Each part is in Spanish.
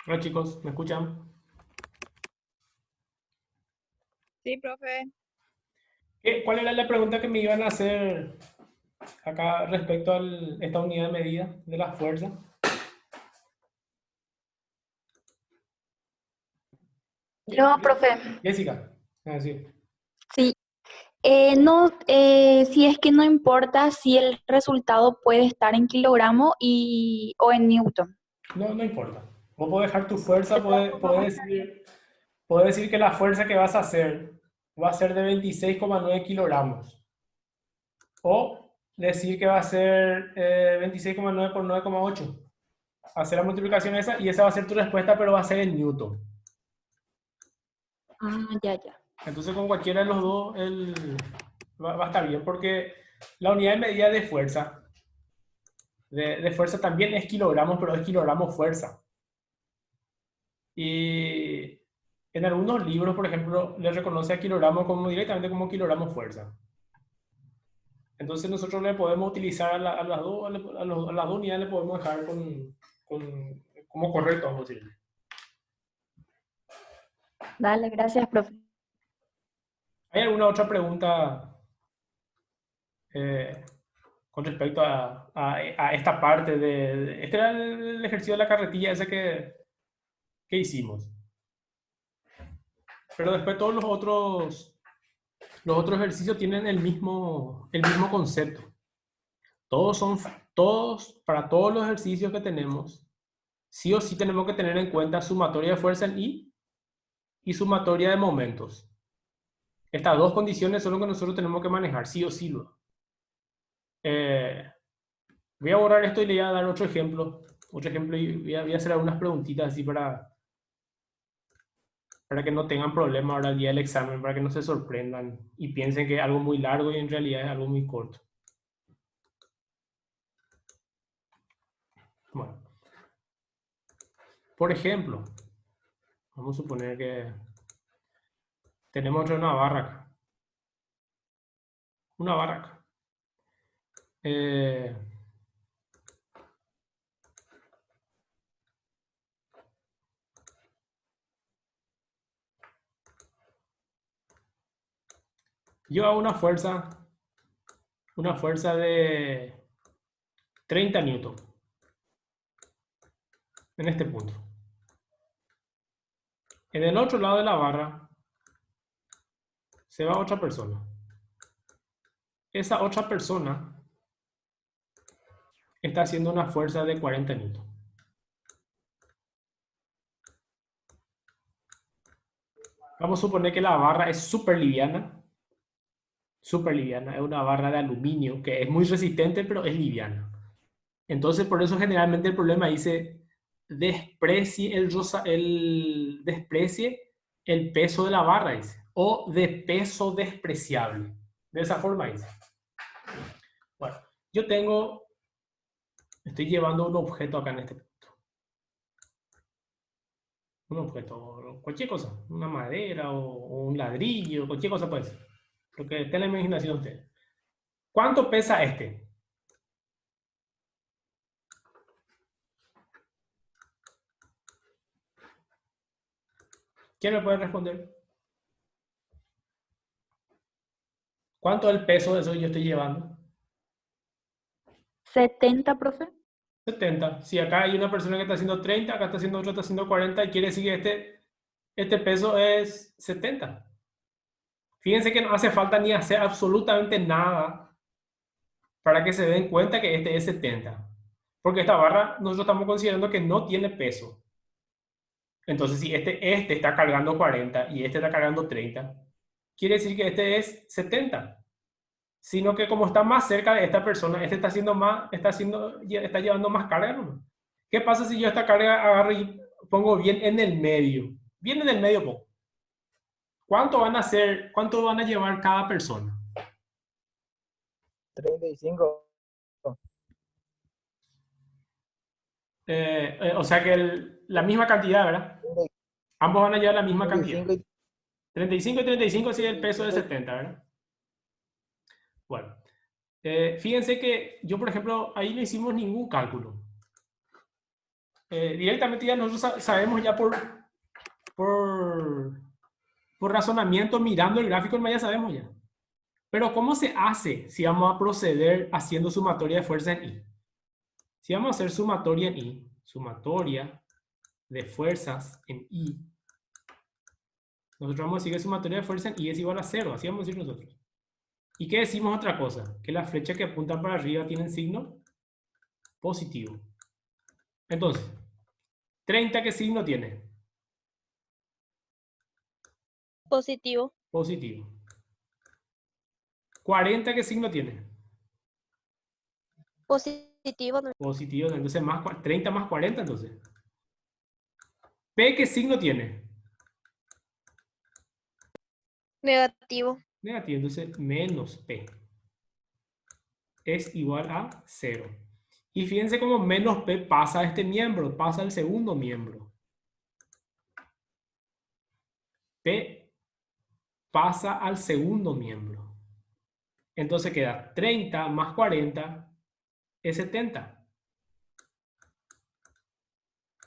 Hola chicos, ¿me escuchan? Sí, profe. ¿Cuál era la pregunta que me iban a hacer acá respecto a esta unidad de medida de la fuerza? No, profe, Jessica, sí. sí. No, si es que no importa si el resultado puede estar en kilogramo o en newton. No, no importa. Vos podés dejar tu fuerza, De todas podés formas, podés decir que la fuerza que vas a hacer va a ser de 26,9 kilogramos. O decir que va a ser 26,9 por 9,8. Hacer la multiplicación esa y esa va a ser tu respuesta, pero va a ser en newton. ya, ya. Entonces con cualquiera de los dos va a estar bien porque la unidad de medida de fuerza, de fuerza también es kilogramos, pero es kilogramos fuerza. Y en algunos libros, por ejemplo, le reconoce a kilogramo como directamente como kilogramos fuerza. Entonces nosotros le podemos utilizar a las dos, a las dos unidades le podemos dejar como correcto, vamos a decirle. Dale, gracias, profe. ¿Hay alguna otra pregunta eh, con respecto a esta parte este era el ejercicio de la carretilla ese que hicimos? Pero después todos los otros ejercicios tienen el mismo concepto. Todos son, para todos los ejercicios que tenemos, sí o sí tenemos que tener en cuenta sumatoria de fuerza en I y sumatoria de momentos. Estas dos condiciones son lo que nosotros tenemos que manejar, sí o sí. Eh, Voy a borrar esto y le voy a dar otro ejemplo. Otro ejemplo y voy a hacer algunas preguntitas así para que no tengan problema ahora el día del examen, para que no se sorprendan y piensen que es algo muy largo y en realidad es algo muy corto. Bueno, por ejemplo, vamos a suponer que tenemos una barra acá. Una barra acá. Eh, yo hago una fuerza de 30 newton en este punto. En el otro lado de la barra se va otra persona. Esa otra persona está haciendo una fuerza de 40 newton. Vamos a suponer que la barra es súper liviana. Súper liviana. Es una barra de aluminio que es muy resistente, pero es liviana. Entonces, por eso generalmente el problema dice desprecie el peso de la barra, dice. O de peso despreciable. De esa forma dice. Bueno, estoy llevando un objeto acá en este punto. Un objeto, cualquier cosa. Una madera o un ladrillo, cualquier cosa puede ser. Lo que esté en la imaginación de ustedes. ¿Cuánto pesa este? ¿Quién me puede responder? ¿Cuánto es el peso de eso que yo estoy llevando? 70, profe. 70. Si acá hay una persona que está haciendo 30, acá está haciendo otro, está haciendo 40, y quiere decir que este peso es 70. Fíjense que no hace falta ni hacer absolutamente nada para que se den cuenta que este es 70. Porque esta barra nosotros estamos considerando que no tiene peso. Entonces, si este está cargando 40 y este está cargando 30, quiere decir que este es 70. Sino que como está más cerca de esta persona, este está llevando más carga, ¿no? ¿Qué pasa si yo esta carga agarro y pongo bien en el medio? Bien en el medio pongo. ¿Cuánto van a llevar cada persona? 35. O sea que la misma cantidad, ¿verdad? Ambos van a llevar la misma cantidad. 35 y 35 y 35 sí el peso de 35. 70, ¿verdad? Bueno, fíjense que yo, por ejemplo, ahí no hicimos ningún cálculo. directamente ya nosotros sabemos ya por razonamiento, mirando el gráfico, ya sabemos ya. Pero ¿cómo se hace si vamos a proceder haciendo sumatoria de fuerza en I? Si vamos a hacer sumatoria en I, sumatoria de fuerzas en I, nosotros vamos a decir que sumatoria de fuerza en I es igual a 0, así vamos a decir nosotros. ¿Y qué decimos otra cosa? Que las flechas que apuntan para arriba tienen signo positivo. Entonces, 30, ¿qué signo tiene? Positivo. Positivo. 40, ¿qué signo tiene? Positivo. Positivo, entonces 30 más 40, entonces. P, ¿qué signo tiene? Negativo. Negativo, entonces menos P es igual a 0. Y fíjense cómo menos P pasa a este miembro, pasa al segundo miembro. P pasa al segundo miembro. Entonces queda 30 más 40 es 70.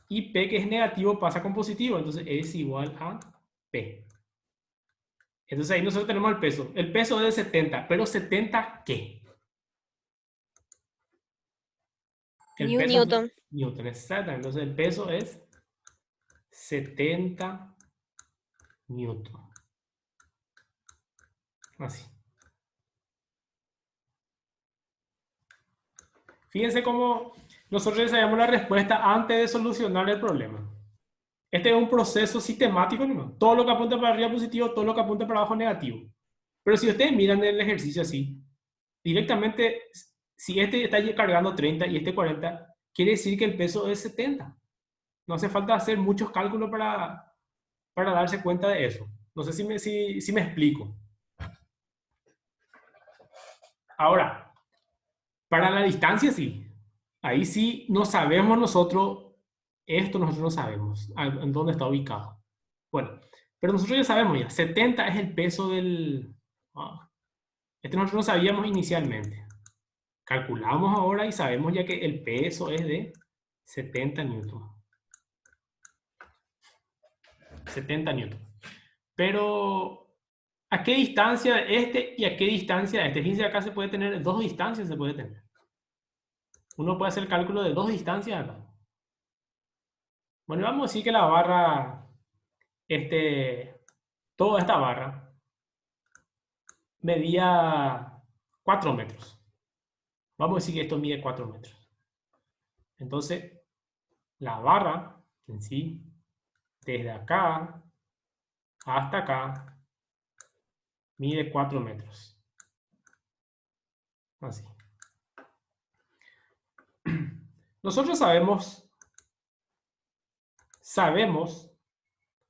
Y P, que es negativo, pasa con positivo, entonces es igual a P. Entonces ahí nosotros tenemos el peso. El peso es de 70, pero ¿70 qué? El peso Newton. Newton, exacto. Entonces el peso es 70 Newton. Así. Fíjense cómo nosotros ya sabemos la respuesta antes de solucionar el problema. Este es un proceso sistemático, ¿no? Todo lo que apunta para arriba positivo, todo lo que apunta para abajo negativo. Pero si ustedes miran el ejercicio así, directamente, si este está cargando 30 y este 40, quiere decir que el peso es 70. No hace falta hacer muchos cálculos para darse cuenta de eso. No sé si me explico. Ahora, para la distancia sí. Ahí sí no sabemos nosotros, esto nosotros no sabemos en dónde está ubicado. Bueno, pero nosotros ya sabemos ya, 70 es el peso del... Este nosotros no sabíamos inicialmente. Calculamos ahora y sabemos ya que el peso es de 70 newton. 70 newton. Pero, ¿a qué distancia este y a qué distancia este? Fíjense, acá se puede tener dos distancias, se puede tener. Uno puede hacer el cálculo de dos distancias acá. Bueno, vamos a decir que la barra, toda esta barra, medía 4 metros. Vamos a decir que esto mide 4 metros. Entonces, la barra en sí, desde acá hasta acá, mide 4 metros. Así. Nosotros sabemos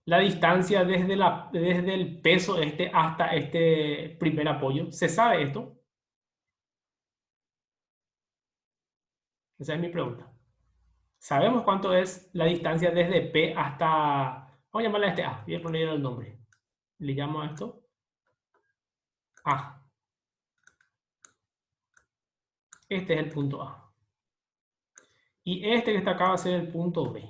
la distancia desde el peso hasta este primer apoyo. ¿Se sabe esto? Esa es mi pregunta. ¿Sabemos cuánto es la distancia desde P hasta... Vamos a llamarle a este A. Voy a poner el nombre. Le llamo a esto A. Este es el punto A. Y este que está acá va a ser el punto B.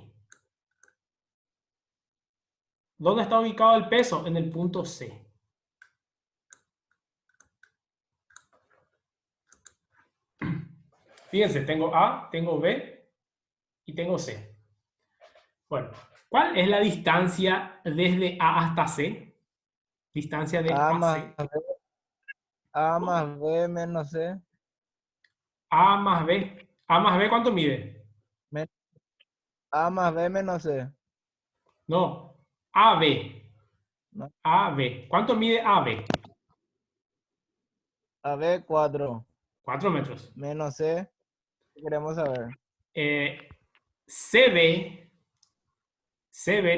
¿Dónde está ubicado el peso? En el punto C. Fíjense, tengo A, tengo B y tengo C. Bueno, ¿cuál es la distancia desde A hasta C? Distancia de A A a más C. B, A más B menos C. A más B. A más B, ¿cuánto mide? A más B menos C. No, AB. No. AB. ¿Cuánto mide AB? AB 4 4 metros. menos C. ¿Qué queremos saber? CB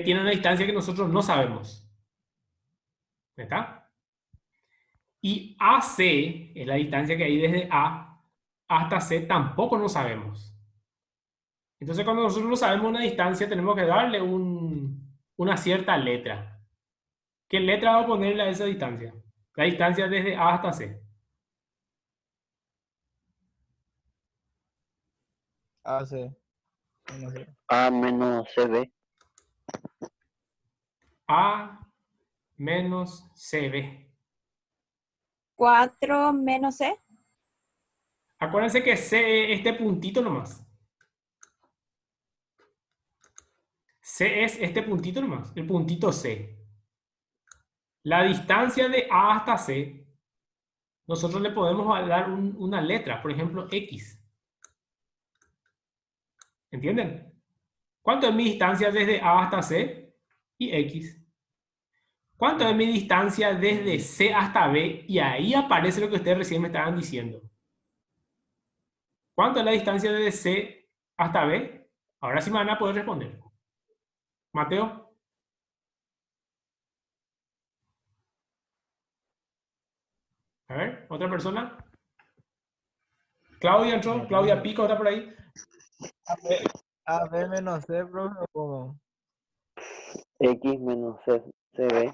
tiene una distancia que nosotros no sabemos. ¿Está? Y AC es la distancia que hay desde A hasta C, tampoco no sabemos. Entonces, cuando nosotros no sabemos una distancia, tenemos que darle una cierta letra. ¿Qué letra va a ponerle a esa distancia? La distancia desde A hasta C. AC. menos C. A menos CB. A menos CB. 4 menos C. Acuérdense que C es este puntito nomás. C es este puntito nomás, el puntito C. La distancia de A hasta C, nosotros le podemos dar una letra, por ejemplo, X. ¿Entienden? ¿Cuánto es mi distancia desde A hasta C? Y X. ¿Cuánto es mi distancia desde C hasta B? Y ahí aparece lo que ustedes recién me estaban diciendo. ¿Cuánto es la distancia desde C hasta B? Ahora sí me van a poder responder. Mateo. A ver, otra persona. Claudia entró. Claudia Pico está por ahí. AB menos C, profe, ¿o cómo? X menos CB.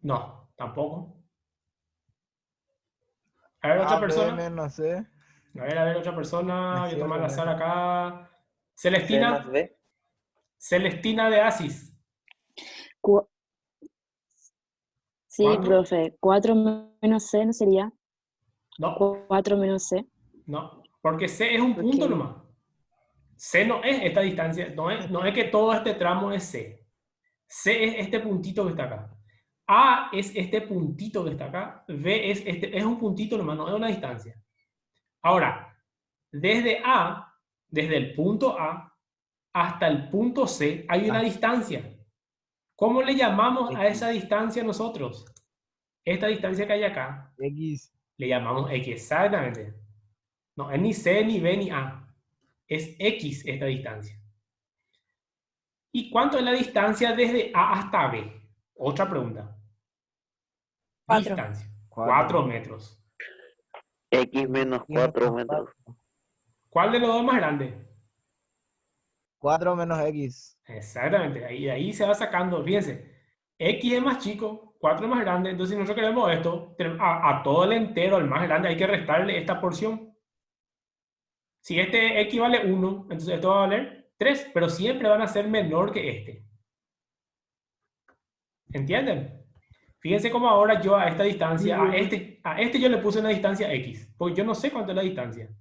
No, tampoco. A ver, otra AB persona. menos C. A ver, otra persona. Voy a tomar al azar acá. C más Celestina. B. Celestina de Asis. Sí, ¿Cuánto? profe. 4 menos C no sería No, 4 menos C. no. Porque C es un punto Ok. nomás. C no es esta distancia. No es que todo este tramo es C. C es este puntito que está acá. A es este puntito que está acá. B es un puntito nomás, no es una distancia. Ahora, desde A, desde el punto A hasta el punto C, hay una distancia. ¿Cómo le llamamos a esa distancia nosotros? Esta distancia que hay acá, X. le llamamos X, exactamente. No es ni C, ni B, ni A. Es X esta distancia. ¿Y cuánto es la distancia desde A hasta B? Otra pregunta. 4. Distancia. 4. 4 metros. X menos 4 metros. ¿Cuál de los dos es más grande? 4 menos X. Exactamente. Ahí se va sacando. Fíjense. X es más chico, 4 es más grande. Entonces, si nosotros queremos esto, a todo el entero, al más grande, hay que restarle esta porción. Si este X vale 1, entonces esto va a valer 3, pero siempre van a ser menor que este. ¿Entienden? Fíjense cómo ahora yo a esta distancia, a este yo le puse una distancia X, porque yo no sé cuánto es la distancia.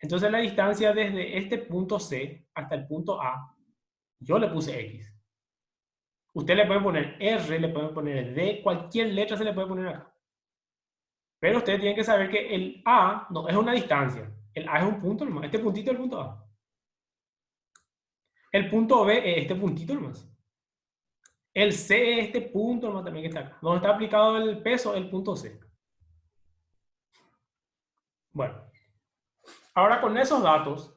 Entonces la distancia desde este punto C hasta el punto A, yo le puse X. Usted le puede poner R, le puede poner D, cualquier letra se le puede poner acá. Pero ustedes tienen que saber que el A no es una distancia. El A es un punto nomás. Este puntito es el punto A. El punto B es este puntito nomás. El C es este punto nomás también que está acá. Donde está aplicado el peso, el punto C. Bueno. Ahora con esos datos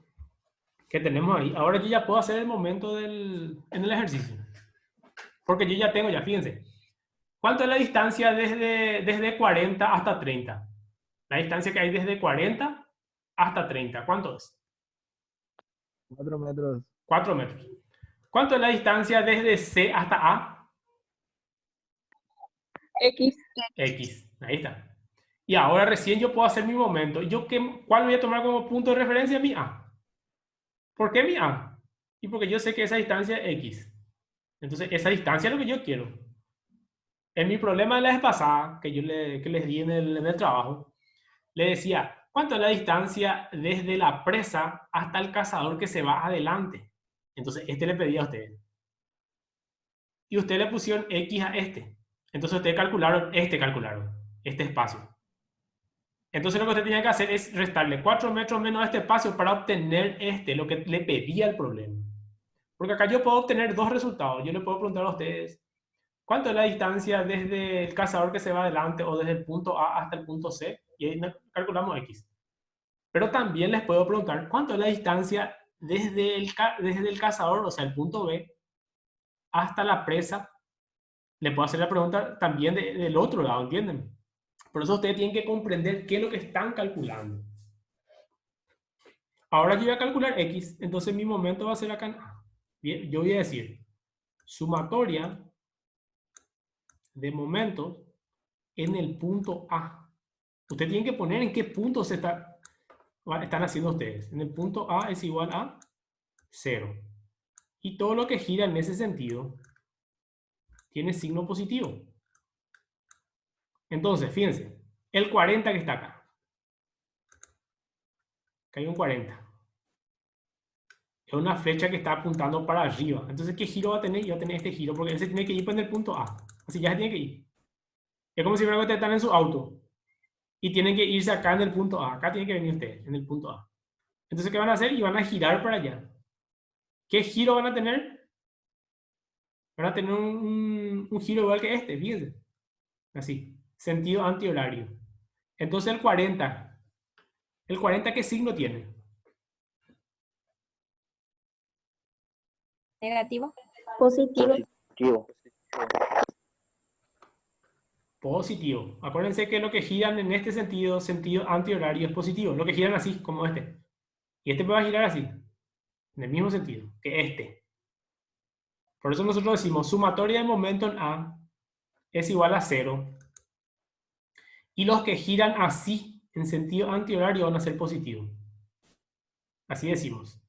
que tenemos ahí, ahora yo ya puedo hacer el momento en el ejercicio. Porque yo ya tengo, fíjense. ¿Cuánto es la distancia desde 40 hasta 30? La distancia que hay desde 40 hasta 30, ¿cuánto es? 4 metros. 4 metros. ¿Cuánto es la distancia desde C hasta A? X. X. Ahí está. Y ahora recién yo puedo hacer mi momento. ¿Cuál voy a tomar como punto de referencia? Mi A. ¿Por qué mi A? Y porque yo sé que esa distancia es X. Entonces, esa distancia es lo que yo quiero. En mi problema de la vez pasada, que les di en el trabajo, le decía, ¿cuánto es la distancia desde la presa hasta el cazador que se va adelante? Entonces, este le pedía a ustedes. Y ustedes le pusieron X a este. Entonces, ustedes calcularon este espacio. Entonces, lo que usted tenía que hacer es restarle 4 metros menos a este espacio para obtener lo que le pedía el problema. Porque acá yo puedo obtener dos resultados. Yo le puedo preguntar a ustedes, ¿cuánto es la distancia desde el cazador que se va adelante o desde el punto A hasta el punto C? Y ahí calculamos X. Pero también les puedo preguntar, ¿cuánto es la distancia desde el cazador, o sea, el punto B, hasta la presa? Le puedo hacer la pregunta también del otro lado, ¿entienden? Por eso ustedes tienen que comprender qué es lo que están calculando. Ahora yo voy a calcular X, entonces mi momento va a ser acá en A. Bien, yo voy a decir sumatoria de momentos en el punto A. Usted tiene que poner en qué punto se está. están haciendo ustedes. En el punto A es igual a 0. Y todo lo que gira en ese sentido tiene signo positivo. Entonces, fíjense, el 40 que está acá. Acá hay un 40. Es una flecha que está apuntando para arriba. Entonces, ¿qué giro va a tener? Y va a tener este giro, porque él se tiene que ir en el punto A. Así ya se tiene que ir. Es como si fuera que ustedes están en su auto y tienen que irse acá en el punto A. Acá tienen que venir ustedes, en el punto A. Entonces, ¿qué van a hacer? Y van a girar para allá. ¿Qué giro van a tener? Van a tener un giro igual que este, fíjense. Así, sentido antihorario. Entonces, el 40, ¿qué signo tiene? Negativo. Positivo. Positivo. Positivo. Acuérdense que lo que giran en este sentido, sentido antihorario, es positivo. Lo que giran así, como este. Y este va a girar así, en el mismo sentido que este. Por eso nosotros decimos sumatoria de momento en A es igual a 0. Y los que giran así, en sentido antihorario, van a ser positivos. Así decimos.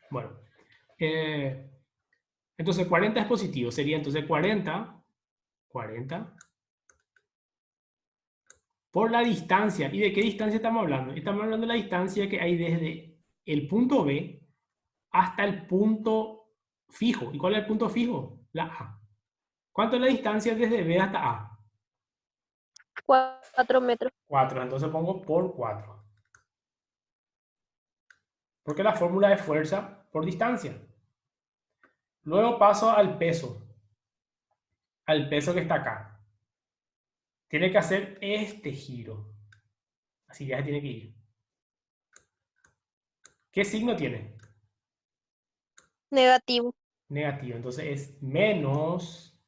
Bueno. Entonces 40 es positivo. Sería entonces 40 por la distancia. ¿Y de qué distancia estamos hablando? Estamos hablando de la distancia que hay desde el punto B hasta el punto fijo. ¿Y cuál es el punto fijo? La A. ¿Cuánto es la distancia desde B hasta A? 4 metros. 4. Entonces pongo por 4. Porque la fórmula es fuerza por distancia. Luego paso al peso. Al peso que está acá. Tiene que hacer este giro. Así ya se tiene que ir. ¿Qué signo tiene? Negativo. Negativo. Entonces es menos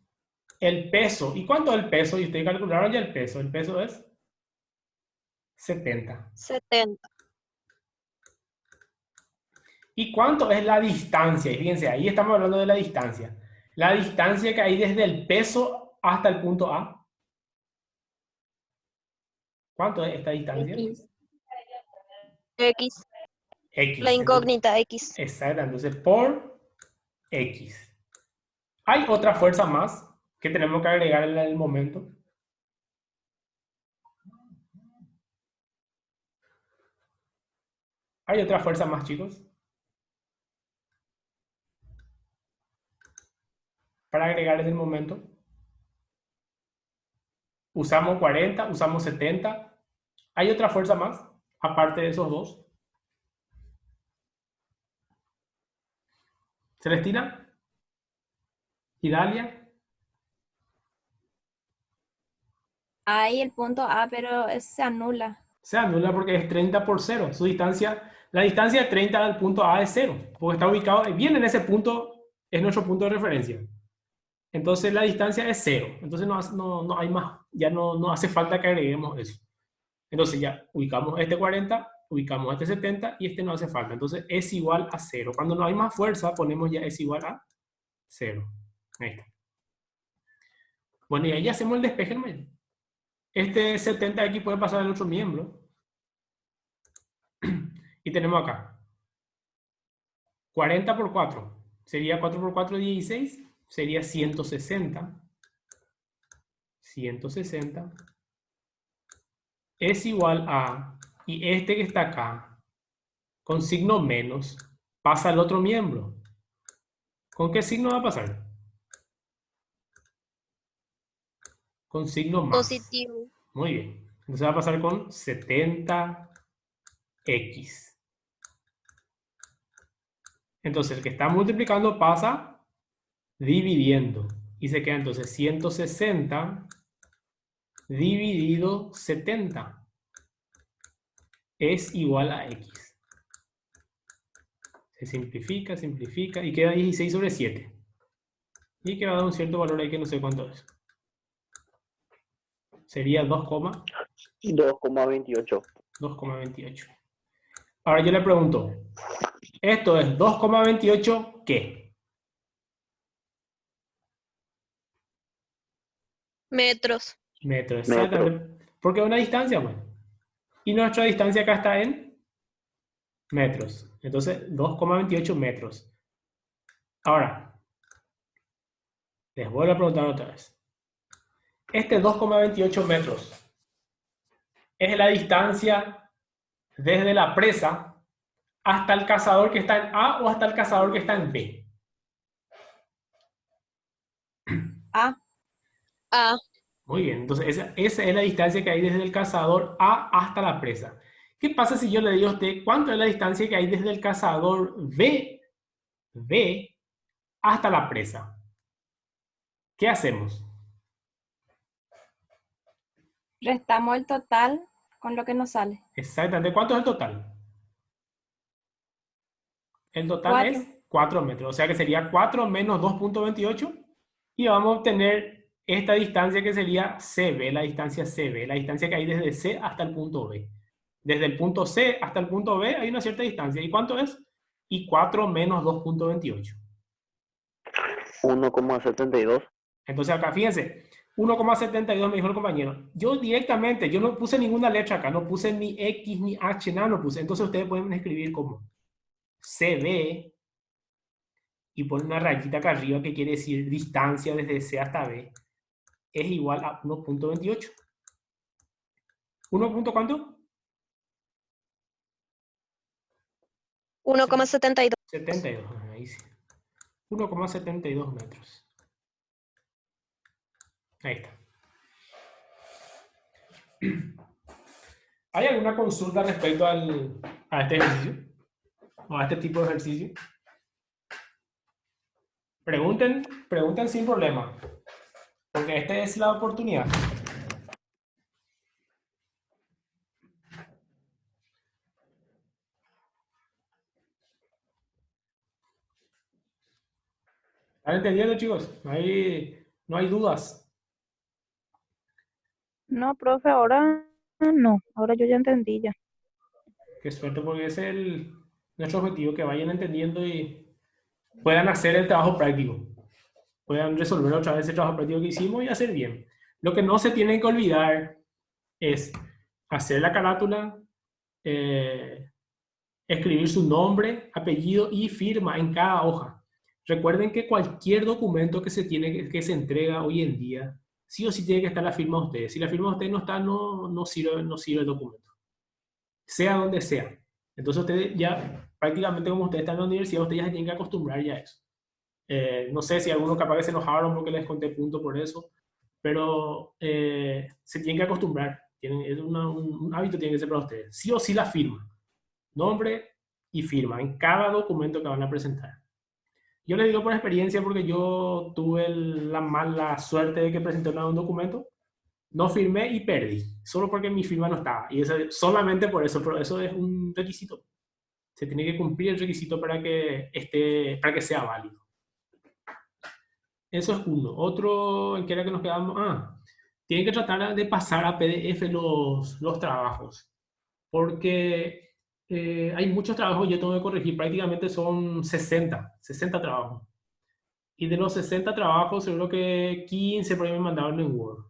el peso. ¿Y cuánto es el peso? Y ustedes calcularon ya el peso. El peso es 70. 70. ¿Y cuánto es la distancia? Y fíjense, ahí estamos hablando de la distancia. La distancia que hay desde el peso hasta el punto A. ¿Cuánto es esta distancia? X. X. X. La incógnita X. Exacto, entonces por X. ¿Hay otra fuerza más que tenemos que agregar en el momento? ¿Hay otra fuerza más, chicos? Para agregar en el momento. Usamos 40, usamos 70. ¿Hay otra fuerza más, aparte de esos dos? ¿Celestina? ¿Idalia? Hay el punto A, pero se anula. Se anula porque es 30 por 0. Su distancia, la distancia de 30 al punto A es 0, porque está ubicado bien en ese punto, es nuestro punto de referencia. Entonces la distancia es 0. Entonces no hay más, ya no hace falta que agreguemos eso. Entonces ya ubicamos este 40, ubicamos este 70 y este no hace falta. Entonces es igual a 0. Cuando no hay más fuerza, ponemos ya es igual a 0. Ahí está. Bueno, y ahí ya hacemos el despeje en medio. Este 70 aquí puede pasar al otro miembro. Y tenemos acá 40 por 4. Sería 4 por 4, 16. Sería 160. 160 es igual a, y este que está acá, con signo menos, pasa al otro miembro. ¿Con qué signo va a pasar? Con signo más. Positivo. Muy bien. Entonces va a pasar con 70x. Entonces el que está multiplicando pasa dividiendo. Y se queda entonces 160 dividido 70 es igual a x. Se simplifica, simplifica y queda 16 sobre 7. Y que va a dar un cierto valor ahí que no sé cuánto es. Sería 2,28. 2,28. Ahora yo le pregunto, ¿esto es 2,28 qué? Metros. Metros, exactamente. Porque es una distancia, bueno. Y nuestra distancia acá está en metros. Entonces, 2,28 metros. Ahora, les vuelvo a preguntar otra vez. Este 2,28 metros es la distancia desde la presa hasta el cazador que está en A o hasta el cazador que está en B. A. A. Muy bien, entonces esa es la distancia que hay desde el cazador A hasta la presa. ¿Qué pasa si yo le digo a usted cuánto es la distancia que hay desde el cazador B hasta la presa? ¿Qué hacemos? Restamos el total con lo que nos sale. Exactamente, ¿cuánto es el total? El total 4. es 4 metros, o sea que sería 4 menos 2,28 y vamos a obtener esta distancia que sería CB, la distancia CB, la distancia que hay desde C hasta el punto B. Desde el punto C hasta el punto B hay una cierta distancia. ¿Y cuánto es? Y 4 menos 2,28. 1,72. Entonces acá, fíjense, 1,72 me dijo el compañero. Yo directamente, yo no puse ninguna letra acá, no puse ni X ni H, nada no puse. Entonces ustedes pueden escribir como CB y poner una rayita acá arriba que quiere decir distancia desde C hasta B es igual a 1,28. ¿1 cuánto? 1,72. 72, ahí sí. 1,72 metros. Ahí está. ¿Hay alguna consulta respecto a este ejercicio? ¿O a este tipo de ejercicio? Pregunten sin problema. Porque esta es la oportunidad. ¿Están entendiendo, chicos? No hay dudas. No, profe, ahora no, ahora yo ya entendí ya. Qué suerte, porque ese es nuestro objetivo, que vayan entendiendo y puedan hacer el trabajo práctico. Puedan resolver otra vez el trabajo práctico que hicimos y hacer bien. Lo que no se tienen que olvidar es hacer la carátula, escribir su nombre, apellido y firma en cada hoja. Recuerden que cualquier documento que se entrega hoy en día, sí o sí tiene que estar la firma de ustedes. Si la firma de ustedes no está, no sirve el documento. Sea donde sea. Entonces ustedes ya, prácticamente como ustedes están en la universidad, ustedes ya se tienen que acostumbrar ya a eso. No sé si algunos capaz que se enojaron porque les conté punto por eso, pero se tienen que acostumbrar. Es un hábito tiene que ser para ustedes. Sí o sí la firma. Nombre y firma en cada documento que van a presentar. Yo les digo por experiencia porque yo tuve la mala suerte de que presenté un documento, no firmé y perdí, solo porque mi firma no estaba. Y eso, solamente por eso, pero eso es un requisito. Se tiene que cumplir el requisito para que sea válido. Eso es uno. Otro, ¿en qué era que nos quedamos? Tienen que tratar de pasar a PDF los trabajos, porque hay muchos trabajos que yo tengo que corregir, prácticamente son 60 trabajos. Y de los 60 trabajos, seguro que 15 por ahí me mandaron en Word.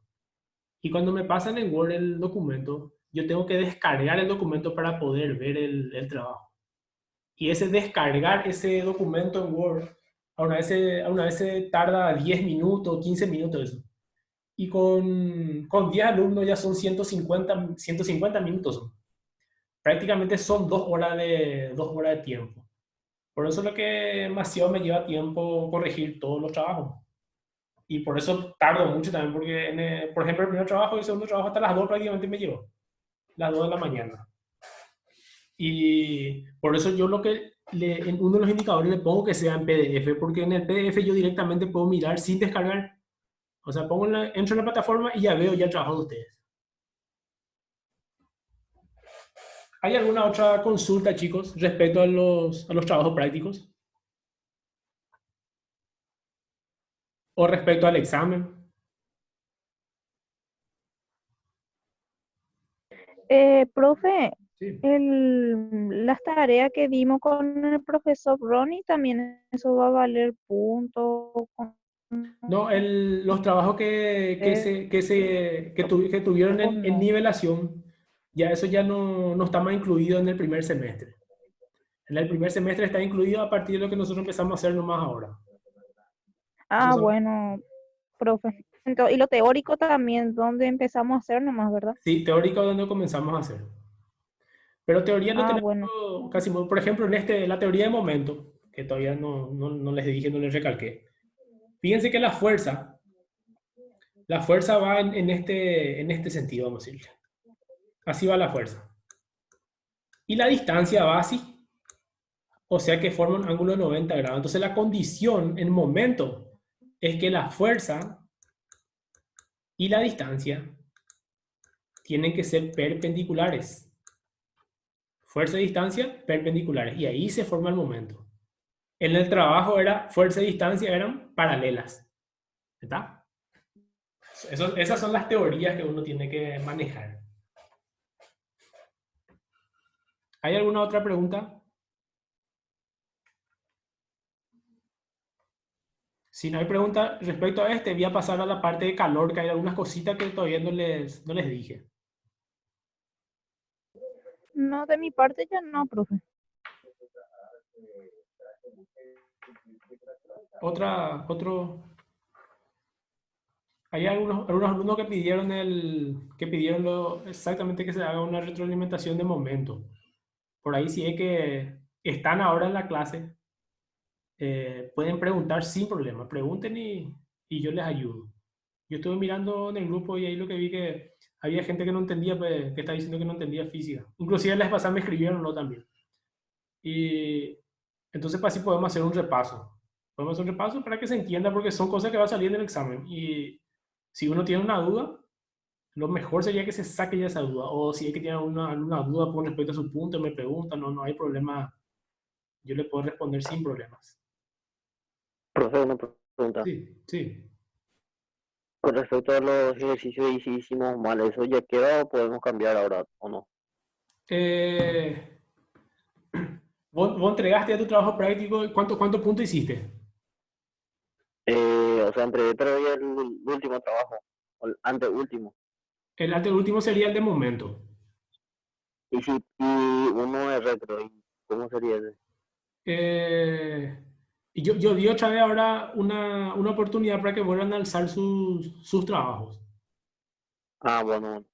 Y cuando me pasan en Word el documento, yo tengo que descargar el documento para poder ver el trabajo. Y ese descargar ese documento en Word, a una vez se tarda 10 minutos, 15 minutos eso. Y con 10 alumnos ya son 150 minutos. Prácticamente son 2 horas de tiempo. Por eso es lo que demasiado me lleva tiempo corregir todos los trabajos. Y por eso tardo mucho también, porque, por ejemplo, el primer trabajo y el segundo trabajo hasta las 2 prácticamente me llevó. Las 2 de la mañana. Y por eso yo en uno de los indicadores le pongo que sea en PDF, porque en el PDF yo directamente puedo mirar sin descargar. O sea, entro en la plataforma y ya veo ya el trabajo de ustedes. ¿Hay alguna otra consulta, chicos, respecto a los trabajos prácticos? ¿O respecto al examen? Profe, Sí. las tareas que dimos con el profesor Ronnie, también eso va a valer puntos. No, los trabajos que tuvieron en no. nivelación, ya eso ya no está más incluido en el primer semestre. En el primer semestre está incluido a partir de lo que nosotros empezamos a hacer nomás ahora. Ah, Esos son- bueno, profe. Entonces, y lo teórico también, donde empezamos a hacer nomás, ¿verdad? Sí, teórico es donde comenzamos a hacer. Pero teoría no Ah, tenemos bueno. casi, por ejemplo, la teoría de momento, que todavía no les dije, no les recalqué. Fíjense que la fuerza va en este sentido, vamos a decirle. Así va la fuerza. Y la distancia va así. O sea que forma un ángulo de 90 grados. Entonces la condición en momento es que la fuerza y la distancia tienen que ser perpendiculares. Fuerza y distancia perpendiculares. Y ahí se forma el momento. En el trabajo fuerza y distancia eran paralelas. ¿Está? Esas son las teorías que uno tiene que manejar. ¿Hay alguna otra pregunta? Si no hay pregunta respecto a voy a pasar a la parte de calor, que hay algunas cositas que todavía no les dije. No, de mi parte ya no, profe. Hay algunos alumnos que pidieron exactamente que se haga una retroalimentación de momento. Por ahí si es que están ahora en la clase, pueden preguntar sin problema. Pregunten y yo les ayudo. Yo estuve mirando en el grupo y ahí lo que vi que había gente que no entendía, pues, que estaba diciendo que no entendía física. Inclusive la vez pasada me escribieron, ¿no? También. Y entonces, pues, así podemos hacer un repaso. Podemos hacer un repaso para que se entienda, porque son cosas que van a salir en el examen. Y si uno tiene una duda, lo mejor sería que se saque ya esa duda. O si es que tiene alguna duda con respecto a su punto, me preguntan, no hay problema. Yo le puedo responder sin problemas. Profe, una pregunta. Sí, sí. Con respecto a los ejercicios y si hicimos mal, ¿eso ya queda o podemos cambiar ahora o no? ¿Vos entregaste ya tu trabajo práctico? ¿Cuánto punto hiciste? O sea, entregué todavía el último trabajo, o el anteúltimo. El anteúltimo sería el de momento. Y uno es retro, ¿y cómo sería ese? Y yo di otra vez ahora una oportunidad para que vuelvan a alzar sus trabajos. Ah, bueno.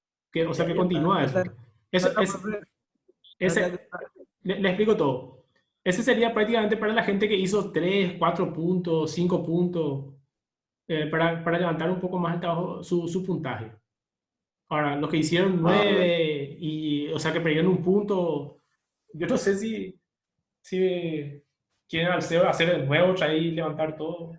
O sea, que Ya está. continúa eso. Le explico todo. Ese sería prácticamente para la gente que hizo 3, 4 puntos, 5 puntos, para levantar un poco más el trabajo, su puntaje. Ahora, los que hicieron 9 y, o sea, que perdieron un punto, yo no sé si quieren hacer de nuevo, traer y levantar todo.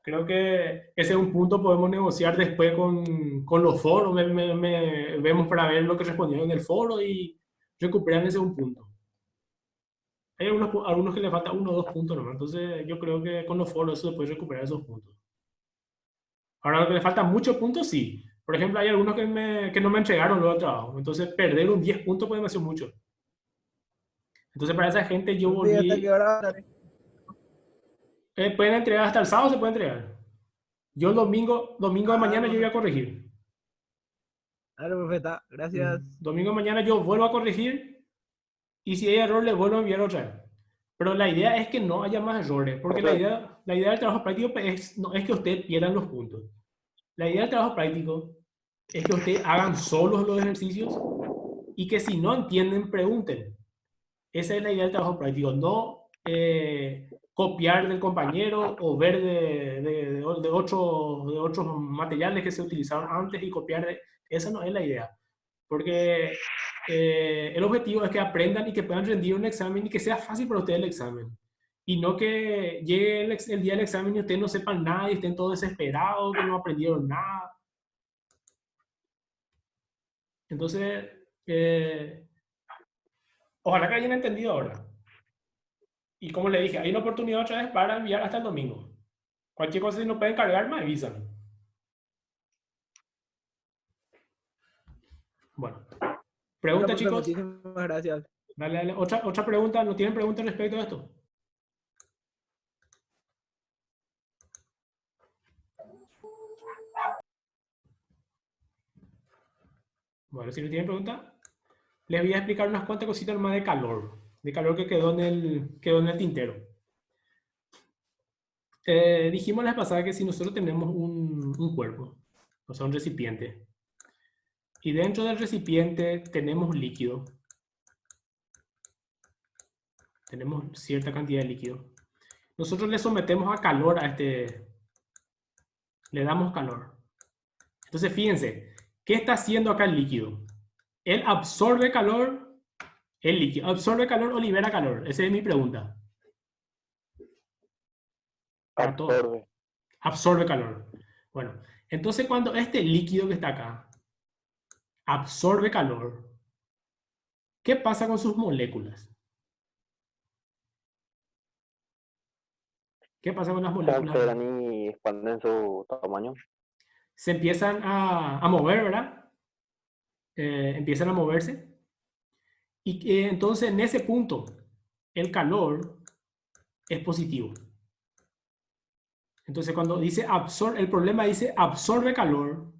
Creo que ese es un punto podemos negociar después con los foros. Vemos para ver lo que respondieron en el foro y recuperan ese un punto. Hay algunos que le falta 1 o 2 puntos nomás. Entonces yo creo que con los foros eso se puede recuperar esos puntos. Ahora, lo que le faltan muchos puntos, sí. Por ejemplo, hay algunos que no me entregaron luego el trabajo. Entonces perder un 10 puntos puede ser mucho. Entonces para esa gente yo volví... pueden entregar hasta el sábado, se puede entregar. Yo el domingo de mañana yo voy a corregir. Dale, profeta, gracias. Domingo de mañana yo vuelvo a corregir y si hay error le vuelvo a enviar otra vez. Pero la idea es que no haya más errores, porque la idea del trabajo práctico no es que ustedes pierdan los puntos. La idea del trabajo práctico es que ustedes hagan solos los ejercicios y que si no entienden, pregunten. Esa es la idea del trabajo práctico, no copiar del compañero o ver de otros materiales que se utilizaron antes y copiar. Esa no es la idea. Porque el objetivo es que aprendan y que puedan rendir un examen y que sea fácil para ustedes el examen. Y no que llegue el día del examen y ustedes no sepan nada y estén todos desesperados, que no aprendieron nada. Entonces, ojalá que hayan entendido ahora. Y como le dije, hay una oportunidad otra vez para enviar hasta el domingo. Cualquier cosa, si no pueden cargar, me avisan. Bueno. Pregunta, chicos. Muchísimas gracias. Dale. Otra pregunta. ¿No tienen preguntas respecto a esto? Bueno, si no tienen pregunta, les voy a explicar unas cuantas cositas más de calor que quedó en el tintero. Dijimos la vez pasada que si nosotros tenemos un cuerpo, o sea, un recipiente, y dentro del recipiente tenemos líquido, tenemos cierta cantidad de líquido, nosotros le sometemos a calor le damos calor. Entonces, fíjense, ¿qué está haciendo acá el líquido? Él absorbe calor, el líquido, ¿absorbe calor o libera calor? Esa es mi pregunta. Para todos. Absorbe. Absorbe calor. Bueno, entonces cuando este líquido que está acá absorbe calor, ¿qué pasa con sus moléculas? ¿Qué pasa con las Se moléculas? alteran y expanden su tamaño. Se empiezan a mover, ¿verdad? Empiezan a moverse. Y entonces en ese punto, el calor es positivo. Entonces cuando dice absorbe, el problema dice absorbe calor,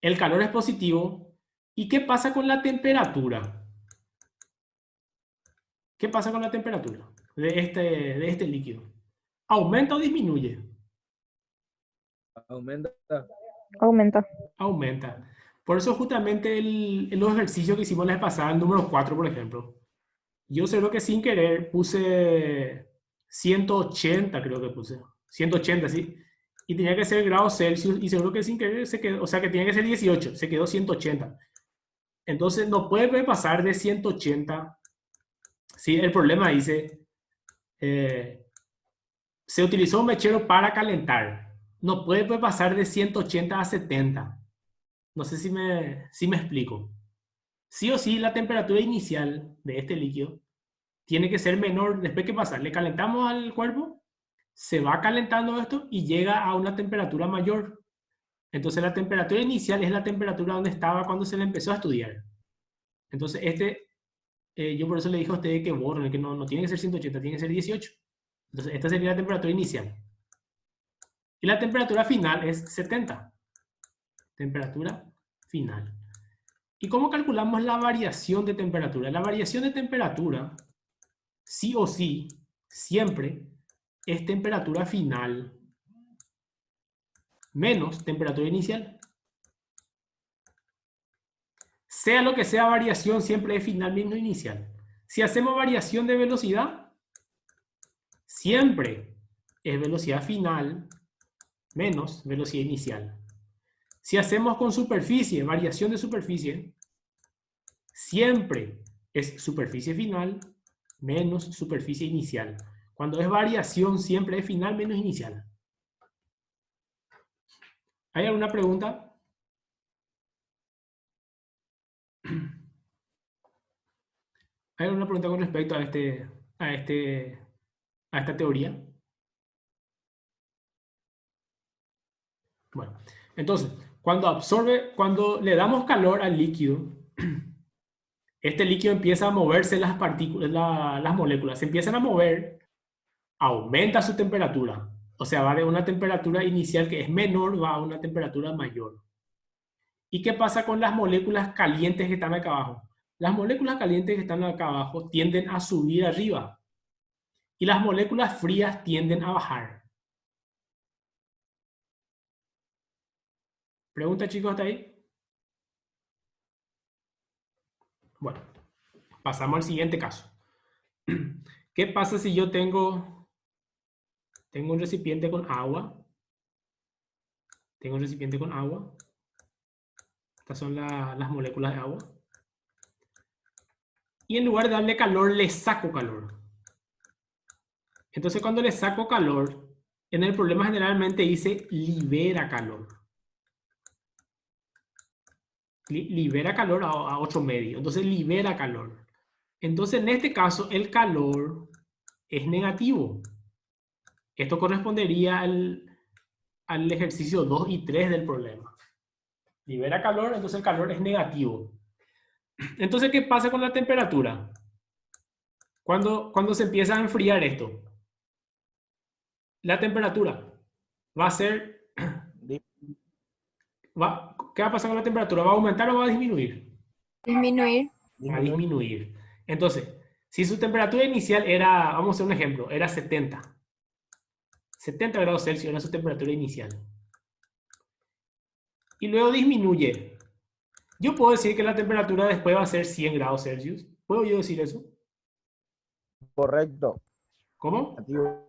el calor es positivo. ¿Y qué pasa con la temperatura? ¿Qué pasa con la temperatura de este líquido? ¿Aumenta o disminuye? Aumenta. Aumenta. Aumenta. Por eso justamente los ejercicios que hicimos la vez pasada, el número 4, por ejemplo, yo sé lo que sin querer puse 180, creo que puse. 180, ¿sí? Y tenía que ser grados Celsius y seguro que sin querer se quedó, o sea que tenía que ser 18, se quedó 180. Entonces no puede pasar de 180. Sí, el problema dice, se utilizó un mechero para calentar. No puede pasar de 180 a 70. No sé si me explico. Sí o sí, la temperatura inicial de este líquido tiene que ser menor. Después, ¿qué pasa? Le calentamos al cuerpo, se va calentando esto y llega a una temperatura mayor. Entonces, la temperatura inicial es la temperatura donde estaba cuando se le empezó a estudiar. Entonces, yo por eso le dije a ustedes que borren, que no tiene que ser 180, tiene que ser 18. Entonces, esta sería la temperatura inicial. Y la temperatura final es 70. Temperatura final. ¿Y cómo calculamos la variación de temperatura? La variación de temperatura, sí o sí, siempre es temperatura final menos temperatura inicial. Sea lo que sea variación, siempre es final menos inicial. Si hacemos variación de velocidad, siempre es velocidad final menos velocidad inicial. Si hacemos con superficie, variación de superficie, siempre es superficie final menos superficie inicial. Cuando es variación, siempre es final menos inicial. ¿Hay alguna pregunta? ¿Hay alguna pregunta con respecto a esta teoría? Bueno, entonces, cuando le damos calor al líquido, este líquido empieza a moverse las partículas, las moléculas, se empiezan a mover, aumenta su temperatura. O sea, va de una temperatura inicial que es menor, va a una temperatura mayor. ¿Y qué pasa con las moléculas calientes que están acá abajo? Las moléculas calientes que están acá abajo tienden a subir arriba. Y las moléculas frías tienden a bajar. ¿Pregunta, chicos, hasta ahí? Bueno, pasamos al siguiente caso. ¿Qué pasa si yo tengo un recipiente con agua? Tengo un recipiente con agua. Estas son las moléculas de agua. Y en lugar de darle calor, le saco calor. Entonces, cuando le saco calor, en el problema generalmente dice libera calor. Libera calor a otro medio. Entonces, libera calor. Entonces, en este caso, el calor es negativo. Esto correspondería al ejercicio 2 y 3 del problema. Libera calor, entonces el calor es negativo. Entonces, ¿qué pasa con la temperatura? Cuando se empieza a enfriar esto, la temperatura va a ser ¿Qué va a pasar con la temperatura? ¿Va a aumentar o va a disminuir? Disminuir. Va a disminuir. Entonces, si su temperatura inicial era, vamos a hacer un ejemplo, era 70. 70 grados Celsius era su temperatura inicial. Y luego disminuye. Yo puedo decir que la temperatura después va a ser 100 grados Celsius. ¿Puedo yo decir eso? Correcto. ¿Cómo? Negativo.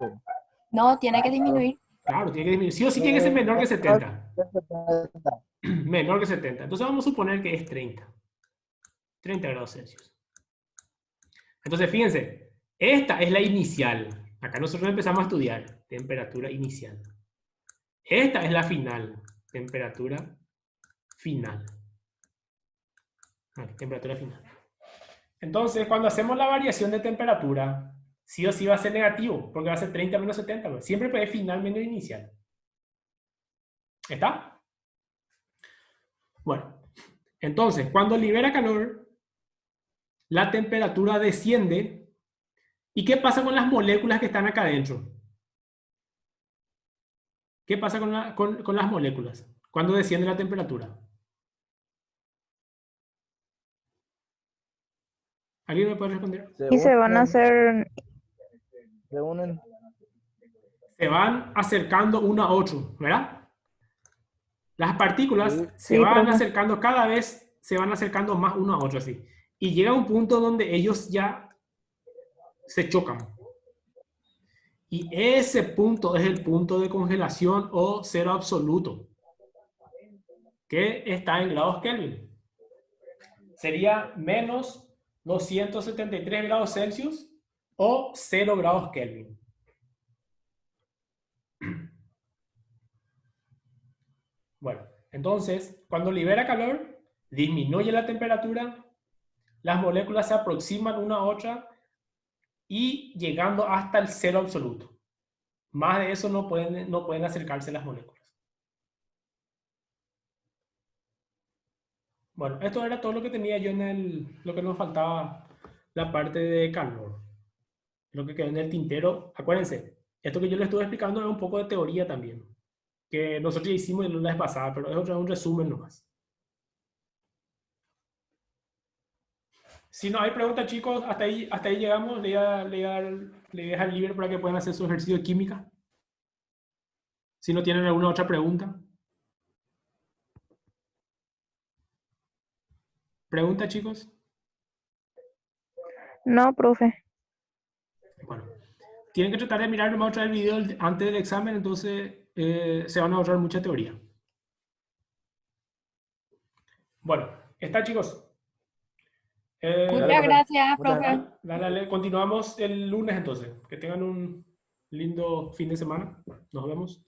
No, tiene que disminuir. Claro, tiene que disminuir. Sí o sí tiene que ser menor que 70. Menor que 70. Entonces vamos a suponer que es 30. 30 grados Celsius. Entonces, fíjense, esta es la inicial. Acá nosotros empezamos a estudiar temperatura inicial. Esta es la final. Temperatura final. Temperatura final. Entonces, cuando hacemos la variación de temperatura, sí o sí va a ser negativo, porque va a ser 30 menos 70. Pues. Siempre puede final menos inicial. ¿Está? Bueno, entonces, cuando libera calor, la temperatura desciende. ¿Y qué pasa con las moléculas que están acá adentro? ¿Qué pasa con las moléculas cuando desciende la temperatura? ¿Alguien me puede responder? Y se van a hacer, Se unen. Se van acercando una a otra, ¿verdad? Las partículas Sí. se Sí, van profe. acercando cada vez, se van acercando más una a otra, así. Y llega un punto donde ellos ya se chocan. Y ese punto es el punto de congelación o cero absoluto, que está en grados Kelvin. Sería menos 273 grados Celsius o 0 grados Kelvin. Bueno, entonces, cuando libera calor, disminuye la temperatura, las moléculas se aproximan una a otra y llegando hasta el cero absoluto. Más de eso no pueden acercarse las moléculas. Bueno, esto era todo lo que tenía yo lo que nos faltaba, la parte de calor. Lo que quedó en el tintero. Acuérdense, esto que yo les estuve explicando es un poco de teoría también, que nosotros ya hicimos la vez pasada, pero es un resumen nomás. Si no hay preguntas, chicos, hasta ahí llegamos. Le voy a dejar libre para que puedan hacer su ejercicio de química. Si no tienen alguna otra pregunta. ¿Pregunta, chicos? no, profe. Bueno, tienen que tratar de mirar nomás otra vez el video antes del examen, entonces se van a ahorrar mucha teoría. Bueno, está, chicos. Muchas gracias, Muchas profe. Dale, continuamos el lunes entonces. Que tengan un lindo fin de semana. Nos vemos.